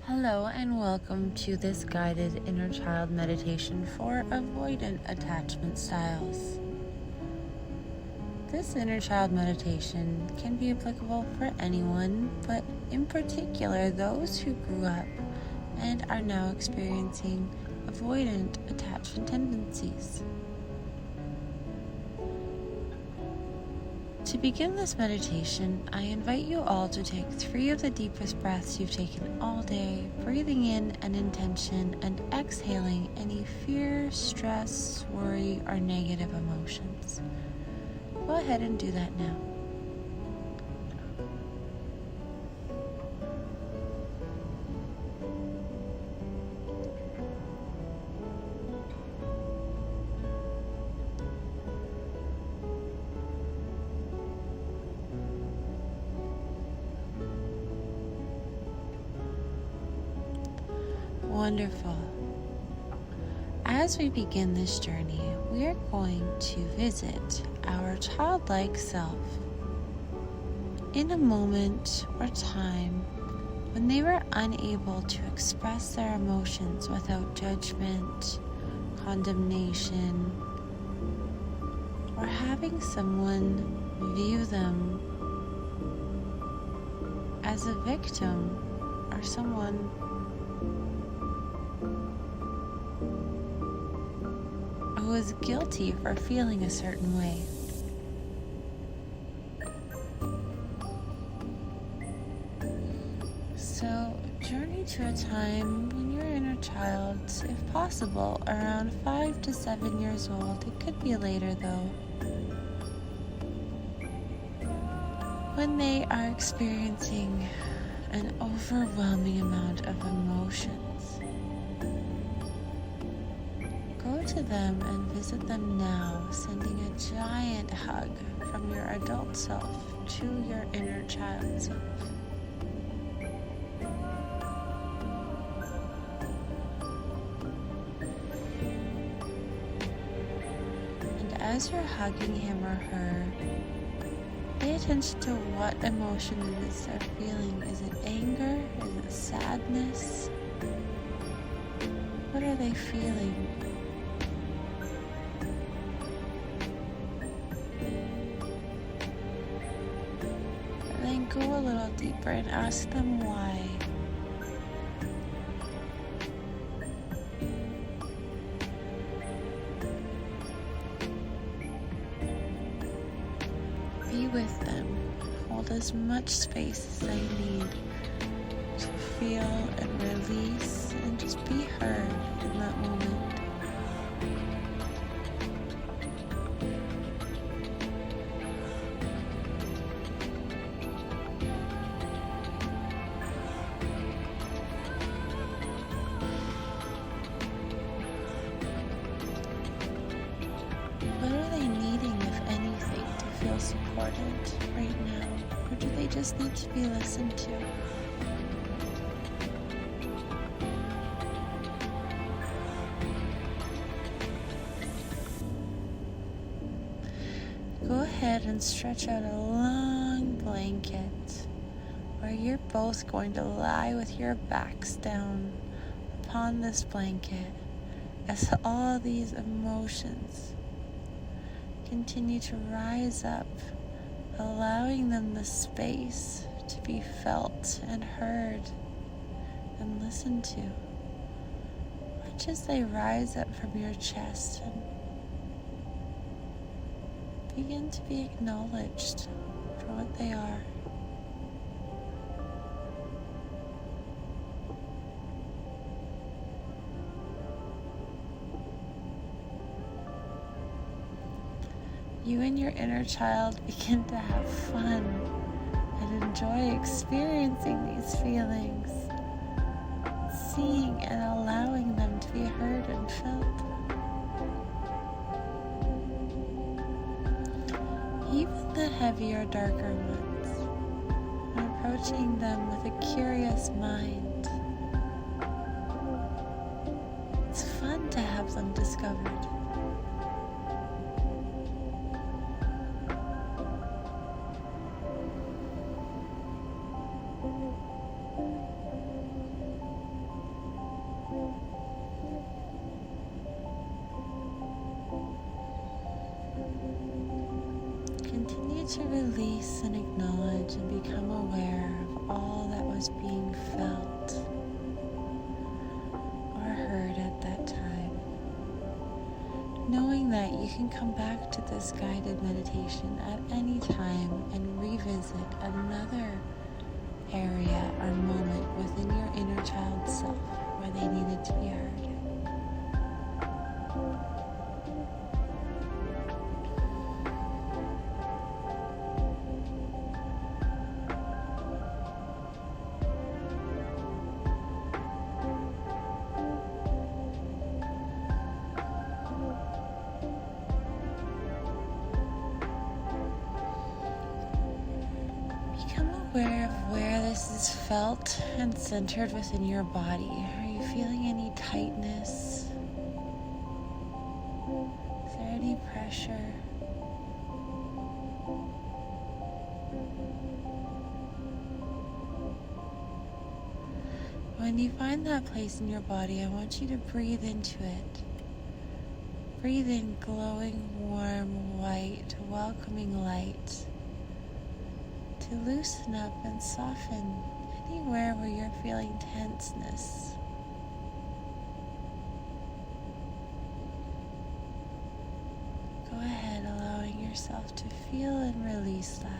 Hello and welcome to this guided inner child meditation for avoidant attachment styles. This inner child meditation can be applicable for anyone, but in particular those who grew up and are now experiencing avoidant attachment tendencies. To begin this meditation, I invite you all to take 3 of the deepest breaths you've taken all day, breathing in an intention and exhaling any fear, stress, worry, or negative emotions. Go ahead and do that now. Wonderful. As we begin this journey, we are going to visit our childlike self in a moment or time when they were unable to express their emotions without judgment, condemnation, or having someone view them as a victim or someone who is guilty for feeling a certain way. So, journey to a time when your inner child, if possible, around 5 to 7 years old, it could be later though, when they are experiencing an overwhelming amount of emotions. Go to them and visit them now, sending a giant hug from your adult self to your inner child self. And as you're hugging him or her, pay attention to what emotion it is they're feeling. Is it anger? Is it sadness? What are they feeling? Then go a little deeper and ask them why. Be with them. Hold as much space as they need to feel and release and just be heard in that moment. What are they needing, if anything, to feel supported right now? Or do they just need to be listened to? Go ahead and stretch out a long blanket where you're both going to lie with your backs down upon this blanket as all these emotions continue to rise up, allowing them the space to be felt and heard and listened to. Watch as they rise up from your chest and begin to be acknowledged for what they are. You and your inner child begin to have fun and enjoy experiencing these feelings, seeing and allowing them to be heard and felt. Even the heavier, darker ones, and approaching them with a curious mind. It's fun to have them discovered. to release and acknowledge and become aware of all that was being felt or heard at that time, knowing that you can come back to this guided meditation at any time and revisit another area or moment within your inner child self where they needed to be heard. Become aware of where this is felt and centered within your body. Are you feeling any tightness? Is there any pressure? When you find that place in your body, I want you to breathe into it. Breathe in glowing, warm, white, welcoming light to loosen up and soften anywhere where you're feeling tenseness. Go ahead, allowing yourself to feel and release that.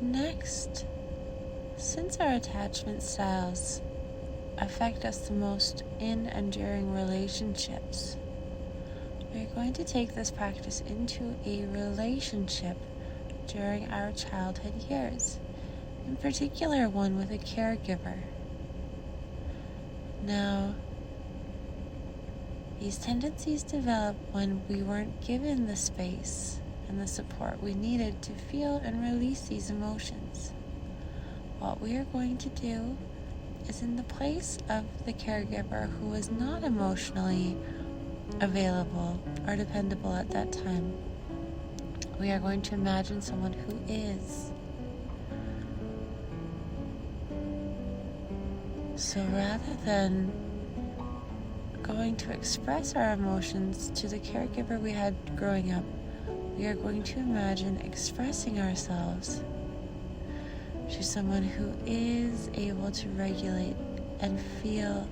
Next, since our attachment styles affect us the most in and during relationships, we're going to take this practice into a relationship during our childhood years, in particular one with a caregiver. Now, these tendencies develop when we weren't given the space and the support we needed to feel and release these emotions. What we are going to do is, in the place of the caregiver who was not emotionally available or dependable at that time, we are going to imagine someone who is. So rather than going to express our emotions to the caregiver we had growing up, we are going to imagine expressing ourselves to someone who is able to regulate and feel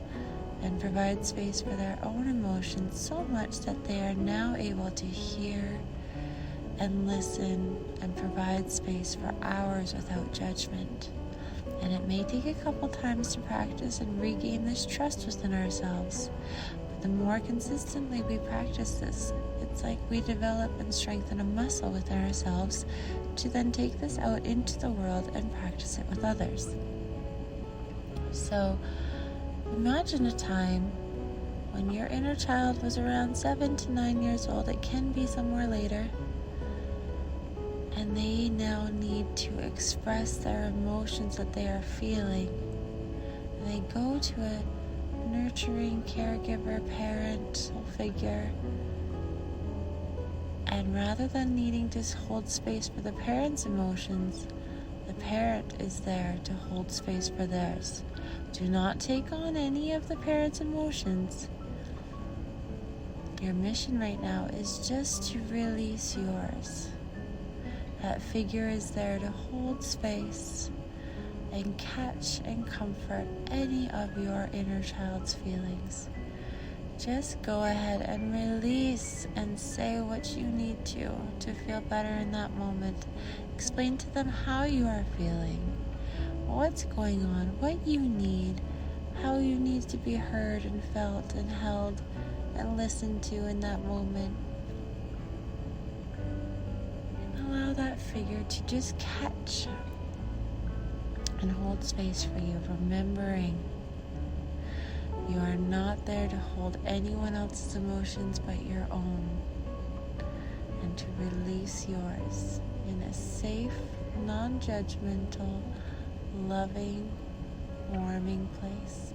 and provide space for their own emotions so much that they are now able to hear and listen and provide space for hours without judgment. And it may take a couple times to practice and regain this trust within ourselves. But the more consistently we practice this, it's like we develop and strengthen a muscle within ourselves to then take this out into the world and practice it with others. So imagine a time when your inner child was around 7 to 9 years old. It can be somewhere later. And they now need to express their emotions that they are feeling. And they go to a nurturing caregiver, parental figure. And rather than needing to hold space for the parent's emotions, the parent is there to hold space for theirs. Do not take on any of the parent's emotions. Your mission right now is just to release yours. That figure is there to hold space and catch and comfort any of your inner child's feelings. Just go ahead and release and say what you need to feel better in that moment. Explain to them how you are feeling, what's going on, what you need, how you need to be heard and felt and held and listened to in that moment. Allow that figure to just catch and hold space for you, remembering you are not there to hold anyone else's emotions but your own, and to release yours in a safe, non-judgmental, loving, warming place.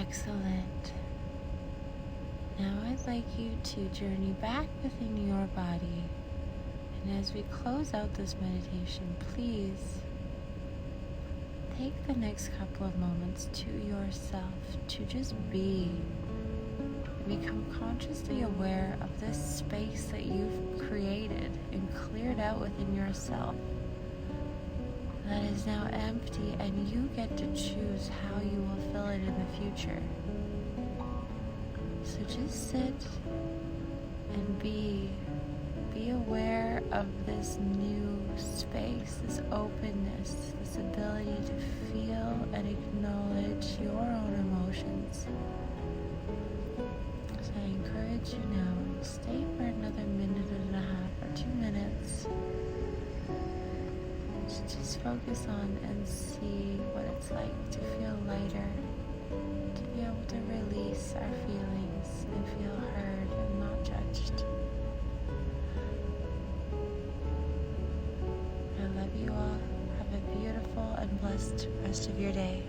Excellent. Now I'd like you to journey back within your body. And as we close out this meditation, please take the next couple of moments to yourself to just be. Become consciously aware of this space that you've created and cleared out within yourself that is now empty, and you get to choose how you will fill it in the future. So just sit and be aware of this new space, this openness, this ability to feel and acknowledge your own emotions. So I encourage you now to stay for another minute and a half or 2 minutes. Just focus on and see what it's like to feel lighter, to be able to release our feelings and feel heard and not judged. I love you all. Have a beautiful and blessed rest of your day.